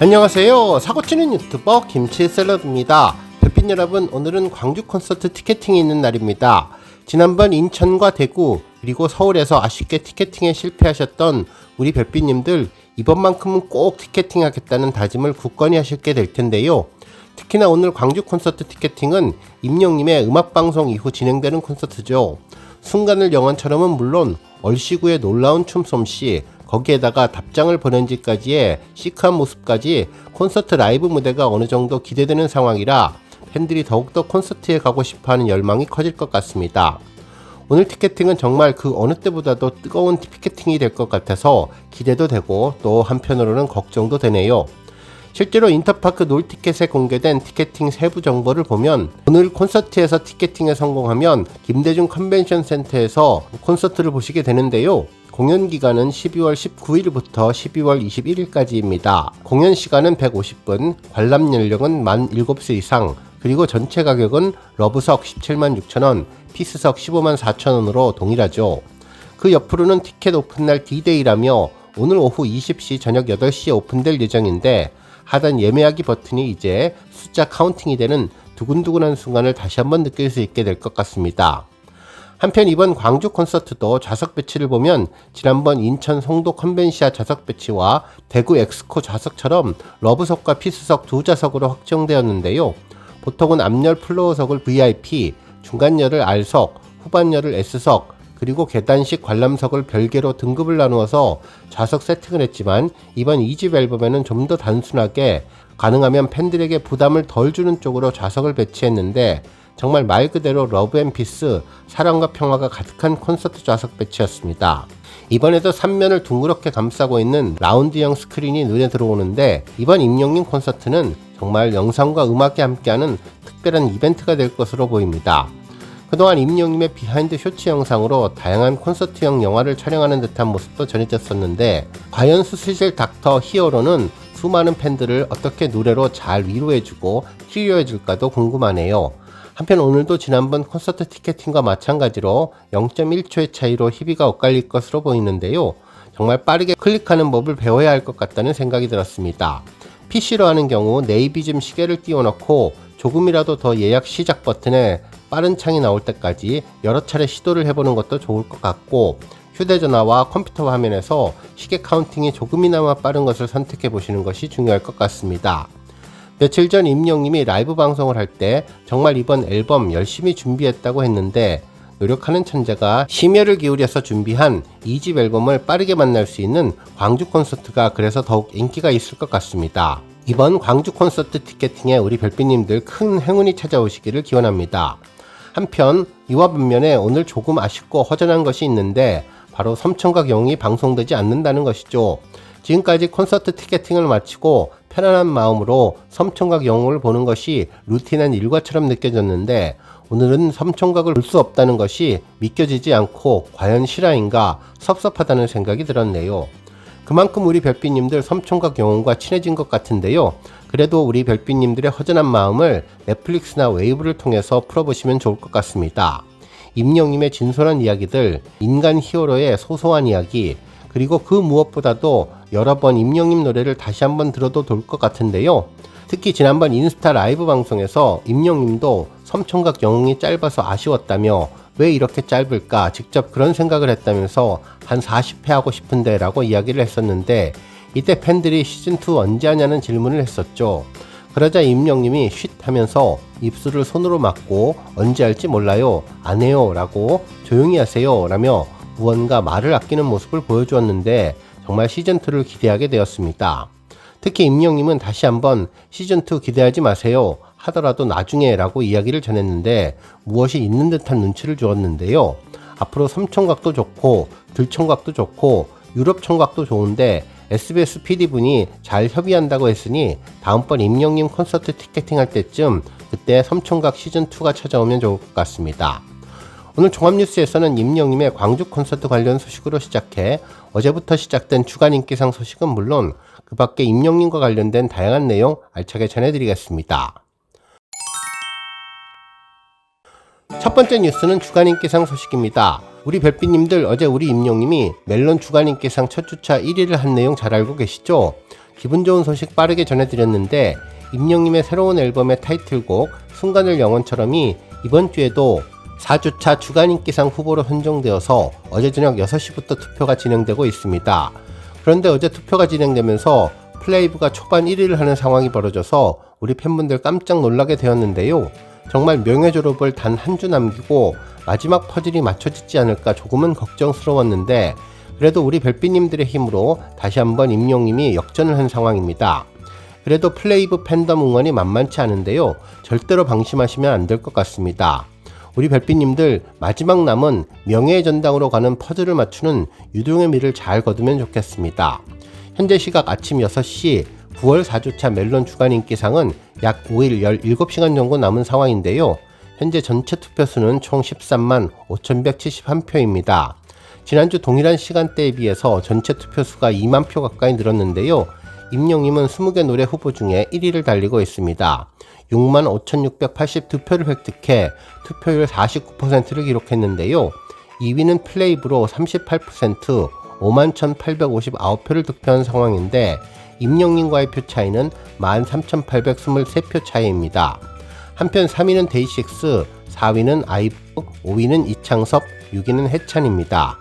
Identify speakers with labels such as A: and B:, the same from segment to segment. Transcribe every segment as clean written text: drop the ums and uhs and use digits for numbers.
A: 안녕하세요. 사고치는 유튜버 김치샐러드입니다. 별빛 여러분, 오늘은 광주 콘서트 티켓팅이 있는 날입니다. 지난번 인천과 대구 그리고 서울에서 아쉽게 티켓팅에 실패하셨던 우리 별빛님들, 이번만큼은 꼭 티켓팅 하겠다는 다짐을 굳건히 하시게 될 텐데요. 특히나 오늘 광주 콘서트 티켓팅은 임영님의 음악방송 이후 진행되는 콘서트죠. 순간을 영원처럼은 물론 얼씨구의 놀라운 춤솜씨, 거기에다가 답장을 보낸지까지의 시크한 모습까지 콘서트 라이브 무대가 어느정도 기대되는 상황이라 팬들이 더욱더 콘서트에 가고 싶어하는 열망이 커질 것 같습니다. 오늘 티켓팅은 정말 그 어느 때보다도 뜨거운 티켓팅이 될 것 같아서 기대도 되고 또 한편으로는 걱정도 되네요. 실제로 인터파크 놀티켓에 공개된 티켓팅 세부 정보를 보면 오늘 콘서트에서 티켓팅에 성공하면 김대중 컨벤션 센터에서 콘서트를 보시게 되는데요. 공연 기간은 12월 19일부터 12월 21일까지입니다. 공연 시간은 150분, 관람 연령은 만 7세 이상, 그리고 전체 가격은 러브석 176,000원, 피스석 154,000원으로 동일하죠. 그 옆으로는 티켓 오픈날 D-Day라며 오늘 오후 20시 저녁 8시에 오픈될 예정인데 하단 예매하기 버튼이 이제 숫자 카운팅이 되는 두근두근한 순간을 다시 한번 느낄 수 있게 될 것 같습니다. 한편 이번 광주 콘서트도 좌석 배치를 보면 지난번 인천 송도 컨벤시아 좌석 배치와 대구 엑스코 좌석처럼 러브석과 피스석 두 좌석으로 확정되었는데요. 보통은 앞열 플로어석을 VIP, 중간열을 R석, 후반열을 S석, 그리고 계단식 관람석을 별개로 등급을 나누어서 좌석 세팅을 했지만 이번 2집 앨범에는 좀 더 단순하게 가능하면 팬들에게 부담을 덜 주는 쪽으로 좌석을 배치했는데 정말 말 그대로 러브 앤 피스, 사랑과 평화가 가득한 콘서트 좌석 배치였습니다. 이번에도 3면을 둥그렇게 감싸고 있는 라운드형 스크린이 눈에 들어오는데 이번 임영님 콘서트는 정말 영상과 음악이 함께하는 특별한 이벤트가 될 것으로 보입니다. 그동안 임영님의 비하인드 쇼츠 영상으로 다양한 콘서트형 영화를 촬영하는 듯한 모습도 전해졌었는데 과연 수술실 닥터 히어로는 수많은 팬들을 어떻게 노래로 잘 위로해주고 치료해줄까도 궁금하네요. 한편 오늘도 지난번 콘서트 티켓팅과 마찬가지로 0.1초의 차이로 희비가 엇갈릴 것으로 보이는데요. 정말 빠르게 클릭하는 법을 배워야 할 것 같다는 생각이 들었습니다. PC로 하는 경우 네이비즘 시계를 띄워놓고 조금이라도 더 예약 시작 버튼에 빠른 창이 나올 때까지 여러 차례 시도를 해보는 것도 좋을 것 같고 휴대전화와 컴퓨터 화면에서 시계 카운팅이 조금이나마 빠른 것을 선택해 보시는 것이 중요할 것 같습니다. 며칠 전 임영님이 라이브 방송을 할 때 정말 이번 앨범 열심히 준비했다고 했는데 노력하는 천재가 심혈을 기울여서 준비한 2집 앨범을 빠르게 만날 수 있는 광주 콘서트가 그래서 더욱 인기가 있을 것 같습니다. 이번 광주 콘서트 티켓팅에 우리 별빛님들 큰 행운이 찾아오시기를 기원합니다. 한편 이와 반면에 오늘 조금 아쉽고 허전한 것이 있는데 바로 섬청각 영웅이 방송되지 않는다는 것이죠. 지금까지 콘서트 티켓팅을 마치고 편안한 마음으로 섬청각 영웅을 보는 것이 루틴한 일과처럼 느껴졌는데 오늘은 섬청각을 볼 수 없다는 것이 믿겨지지 않고 과연 실화인가 섭섭하다는 생각이 들었네요. 그만큼 우리 별빛님들 섬청각 영웅과 친해진 것 같은데요. 그래도 우리 별빛님들의 허전한 마음을 넷플릭스나 웨이브를 통해서 풀어보시면 좋을 것 같습니다. 임영님의 진솔한 이야기들, 인간 히어로의 소소한 이야기, 그리고 그 무엇보다도 여러 번 임영님 노래를 다시 한번 들어도 좋을 것 같은데요. 특히 지난번 인스타 라이브 방송에서 임영님도 섬청각 영웅이 짧아서 아쉬웠다며 왜 이렇게 짧을까 직접 그런 생각을 했다면서 한 40회 하고 싶은데 라고 이야기를 했었는데 이때 팬들이 시즌2 언제 하냐는 질문을 했었죠. 그러자 임영님이 쉿 하면서 입술을 손으로 막고 언제 할지 몰라요, 안 해요 라고 조용히 하세요 라며 무언가 말을 아끼는 모습을 보여주었는데 정말 시즌2를 기대하게 되었습니다. 특히 임영님은 다시 한번 시즌2 기대하지 마세요 하더라도 나중에 라고 이야기를 전했는데 무엇이 있는 듯한 눈치를 주었는데요. 앞으로 섬청각도 좋고 들청각도 좋고 유럽청각도 좋은데 SBS PD분이 잘 협의한다고 했으니 다음번 임영님 콘서트 티켓팅 할 때쯤 그때 섬청각 시즌2가 찾아오면 좋을 것 같습니다. 오늘 종합뉴스에서는 임영님의 광주 콘서트 관련 소식으로 시작해 어제부터 시작된 주간 인기상 소식은 물론 그 밖에 임영님과 관련된 다양한 내용 알차게 전해드리겠습니다. 첫 번째 뉴스는 주간 인기상 소식입니다. 우리 별빛님들 어제 우리 임영님이 멜론 주간 인기상 첫 주차 1위를 한 내용 잘 알고 계시죠? 기분 좋은 소식 빠르게 전해드렸는데 임영님의 새로운 앨범의 타이틀곡 순간을 영원처럼이 이번 주에도 4주차 주간인기상 후보로 선정되어서 어제 저녁 6시부터 투표가 진행되고 있습니다. 그런데 어제 투표가 진행되면서 플레이브가 초반 1위를 하는 상황이 벌어져서 우리 팬분들 깜짝 놀라게 되었는데요. 정말 명예 졸업을 단 한 주 남기고 마지막 퍼즐이 맞춰지지 않을까 조금은 걱정스러웠는데 그래도 우리 별빛님들의 힘으로 다시 한번 임영님이 역전을 한 상황입니다. 그래도 플레이브 팬덤 응원이 만만치 않은데요. 절대로 방심하시면 안 될 것 같습니다. 우리 별빛님들 마지막 남은 명예의 전당으로 가는 퍼즐을 맞추는 유동의 미를 잘 거두면 좋겠습니다. 현재 시각 아침 6시 9월 4주차 멜론 주간인기상은 약 5일 17시간 정도 남은 상황인데요. 현재 전체 투표수는 총 13만 5,171표입니다. 지난주 동일한 시간대에 비해서 전체 투표수가 2만 표 가까이 늘었는데요. 임영님은 20개 노래 후보 중에 1위를 달리고 있습니다. 6만 5,682표를 획득해 투표율 49%를 기록했는데요. 2위는 플레이브로 38%, 5만 1,859표를 득표한 상황인데 임영님과의 표 차이는 13,823표 차이입니다. 한편 3위는 데이식스, 4위는 아이브, 5위는 이창섭, 6위는 해찬입니다.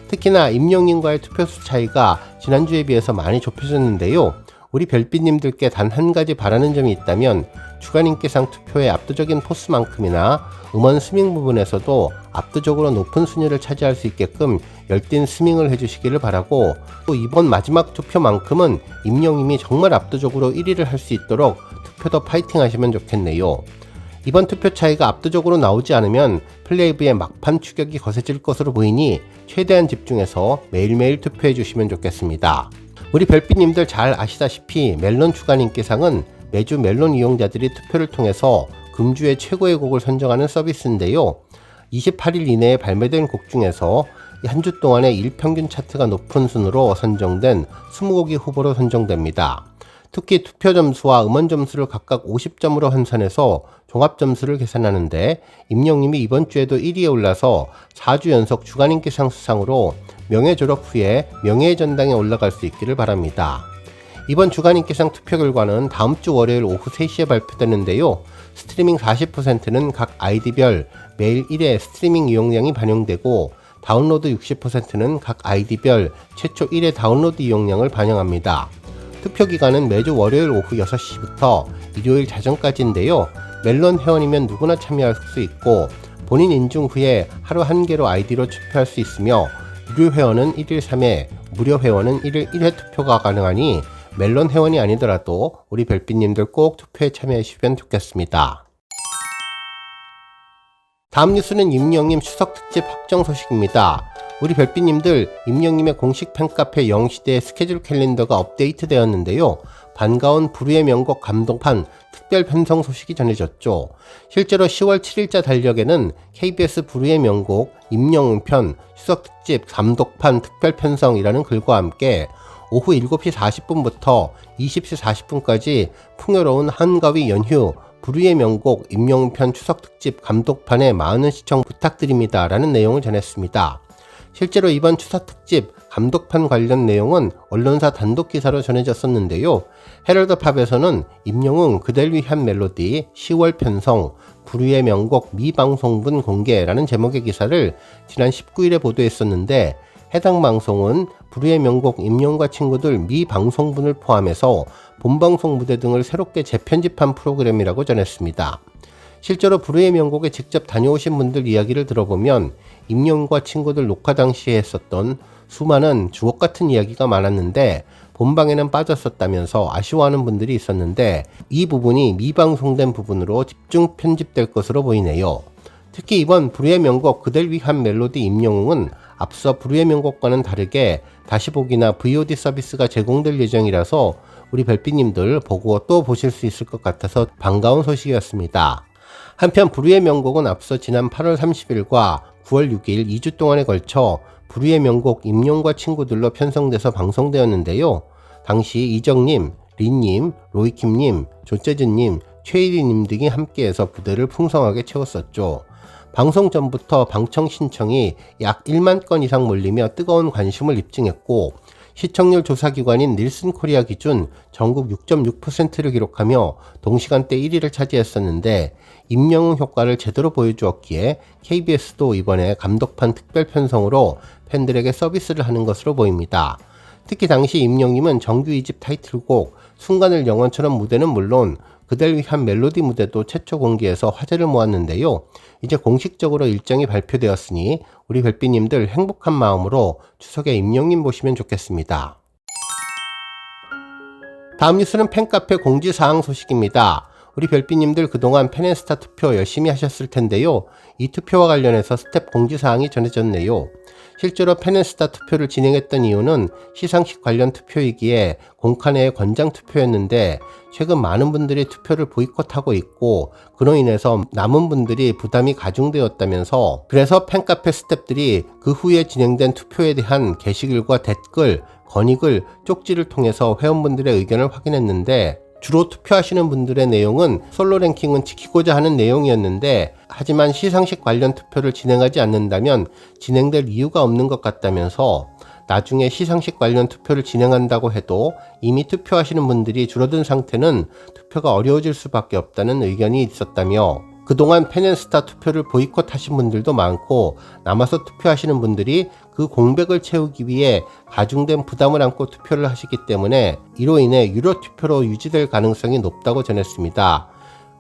A: 특히나 임영님과의 투표수 차이가 지난주에 비해서 많이 좁혀졌는데요. 우리 별빛님들께 단 한 가지 바라는 점이 있다면 주간인기상 투표의 압도적인 포스만큼이나 음원 스밍 부분에서도 압도적으로 높은 순위를 차지할 수 있게끔 열띤 스밍을 해주시기를 바라고, 또 이번 마지막 투표만큼은 임영님이 정말 압도적으로 1위를 할 수 있도록 투표도 파이팅 하시면 좋겠네요. 이번 투표 차이가 압도적으로 나오지 않으면 플레이브의 막판 추격이 거세질 것으로 보이니 최대한 집중해서 매일매일 투표해 주시면 좋겠습니다. 우리 별빛님들 잘 아시다시피 멜론 주간인기상은 매주 멜론 이용자들이 투표를 통해서 금주의 최고의 곡을 선정하는 서비스인데요. 28일 이내에 발매된 곡 중에서 한 주 동안의 일평균 차트가 높은 순으로 선정된 20곡이 후보로 선정됩니다. 특히 투표 점수와 음원 점수를 각각 50점으로 환산해서 종합 점수를 계산하는데 임영님이 이번 주에도 1위에 올라서 4주 연속 주간인기상 수상으로 명예 졸업 후에 명예의 전당에 올라갈 수 있기를 바랍니다. 이번 주간인기상 투표 결과는 다음 주 월요일 오후 3시에 발표되는데요. 스트리밍 40%는 각 아이디별 매일 1회 스트리밍 이용량이 반영되고 다운로드 60%는 각 아이디별 최초 1회 다운로드 이용량을 반영합니다. 투표 기간은 매주 월요일 오후 6시부터 일요일 자정까지인데요. 멜론 회원이면 누구나 참여할 수 있고 본인 인증 후에 하루 1개로 아이디로 투표할 수 있으며 유료 회원은 1일 3회, 무료 회원은 1일 1회 투표가 가능하니 멜론 회원이 아니더라도 우리 별빛님들 꼭 투표에 참여하시면 좋겠습니다. 다음 뉴스는 임영님 추석특집 확정 소식입니다. 우리 별빛님들, 임영님의 공식 팬카페 영시대의 스케줄 캘린더가 업데이트되었는데요. 반가운 부르의 명곡 감동판 특별 편성 소식이 전해졌죠. 실제로 10월 7일자 달력에는 KBS 부르의 명곡 임영웅편 추석특집 감독판 특별 편성이라는 글과 함께 오후 7시 40분부터 20시 40분까지 풍요로운 한가위 연휴 부르의 명곡 임영웅편 추석특집 감독판에 많은 시청 부탁드립니다 라는 내용을 전했습니다. 실제로 이번 추석특집 감독판 관련 내용은 언론사 단독 기사로 전해졌었는데요. 헤럴드팝에서는 임영웅 그댈 위한 멜로디 10월 편성 부르의 명곡 미방송분 공개라는 제목의 기사를 지난 19일에 보도했었는데 해당 방송은 부르의 명곡 임영웅과 친구들 미방송분을 포함해서 본방송 무대 등을 새롭게 재편집한 프로그램이라고 전했습니다. 실제로 부르의 명곡에 직접 다녀오신 분들 이야기를 들어보면 임영웅과 친구들 녹화 당시에 했었던 수많은 주옥 같은 이야기가 많았는데 본방에는 빠졌었다면서 아쉬워하는 분들이 있었는데 이 부분이 미방송된 부분으로 집중 편집될 것으로 보이네요. 특히 이번 부르의 명곡 그댈 위한 멜로디 임영웅은 앞서 부르의 명곡과는 다르게 다시 보기나 VOD 서비스가 제공될 예정이라서 우리 별빛님들 보고 또 보실 수 있을 것 같아서 반가운 소식이었습니다. 한편 부르의 명곡은 앞서 지난 8월 30일과 9월 6일 2주 동안에 걸쳐 부르의 명곡 임영웅과 친구들로 편성돼서 방송되었는데요. 당시 이정님, 린님, 로이킴님, 조재준님, 최일희님 등이 함께해서 부대를 풍성하게 채웠었죠. 방송 전부터 방청 신청이 약 1만 건 이상 몰리며 뜨거운 관심을 입증했고 시청률 조사기관인 닐슨 코리아 기준 전국 6.6%를 기록하며 동시간대 1위를 차지했었는데 임영웅 효과를 제대로 보여주었기에 KBS도 이번에 감독판 특별 편성으로 팬들에게 서비스를 하는 것으로 보입니다. 특히 당시 임영웅은 정규 2집 타이틀곡 순간을 영원처럼 무대는 물론 그댈 위한 멜로디 무대도 최초 공개해서 화제를 모았는데요. 이제 공식적으로 일정이 발표되었으니 우리 별빛님들 행복한 마음으로 추석에 임영웅 보시면 좋겠습니다. 다음 뉴스는 팬카페 공지사항 소식입니다. 우리 별빛님들 그동안 팬앤스타 투표 열심히 하셨을 텐데요. 이 투표와 관련해서 스텝 공지사항이 전해졌네요. 실제로 팬앤스타 투표를 진행했던 이유는 시상식 관련 투표이기에 공칸회의 권장 투표였는데 최근 많은 분들이 투표를 보이콧하고 있고 그로 인해서 남은 분들이 부담이 가중되었다면서 그래서 팬카페 스태프들이 그 후에 진행된 투표에 대한 게시글과 댓글, 건의글, 쪽지를 통해서 회원분들의 의견을 확인했는데 주로 투표하시는 분들의 내용은 솔로 랭킹은 지키고자 하는 내용이었는데 하지만 시상식 관련 투표를 진행하지 않는다면 진행될 이유가 없는 것 같다면서 나중에 시상식 관련 투표를 진행한다고 해도 이미 투표하시는 분들이 줄어든 상태는 투표가 어려워질 수밖에 없다는 의견이 있었다며 그동안 팬앤스타 투표를 보이콧하신 분들도 많고 남아서 투표하시는 분들이 그 공백을 채우기 위해 가중된 부담을 안고 투표를 하시기 때문에 이로 인해 유료 투표로 유지될 가능성이 높다고 전했습니다.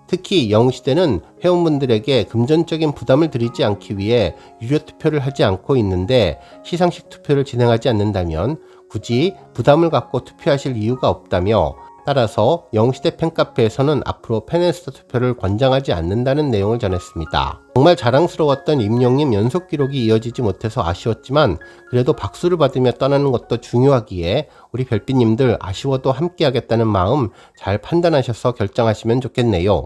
A: 특히 영시대는 회원분들에게 금전적인 부담을 드리지 않기 위해 유료 투표를 하지 않고 있는데 시상식 투표를 진행하지 않는다면 굳이 부담을 갖고 투표하실 이유가 없다며 따라서 영시대 팬카페에서는 앞으로 팬앤스타 투표를 권장하지 않는다는 내용을 전했습니다. 정말 자랑스러웠던 임영웅 연속 기록이 이어지지 못해서 아쉬웠지만 그래도 박수를 받으며 떠나는 것도 중요하기에 우리 별빛님들 아쉬워도 함께하겠다는 마음 잘 판단하셔서 결정하시면 좋겠네요.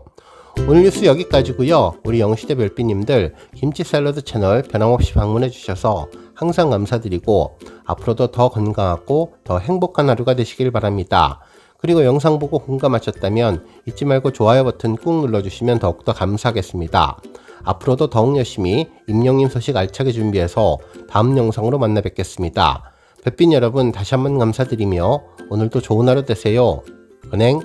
A: 오늘 뉴스 여기까지고요. 우리 영시대 별빛님들 김치 샐러드 채널 변함없이 방문해 주셔서 항상 감사드리고 앞으로도 더 건강하고 더 행복한 하루가 되시길 바랍니다. 그리고 영상 보고 공감하셨다면 잊지 말고 좋아요 버튼 꾹 눌러주시면 더욱더 감사하겠습니다. 앞으로도 더욱 열심히 임영웅 소식 알차게 준비해서 다음 영상으로 만나 뵙겠습니다. 별빛 여러분 다시 한번 감사드리며 오늘도 좋은 하루 되세요. 은행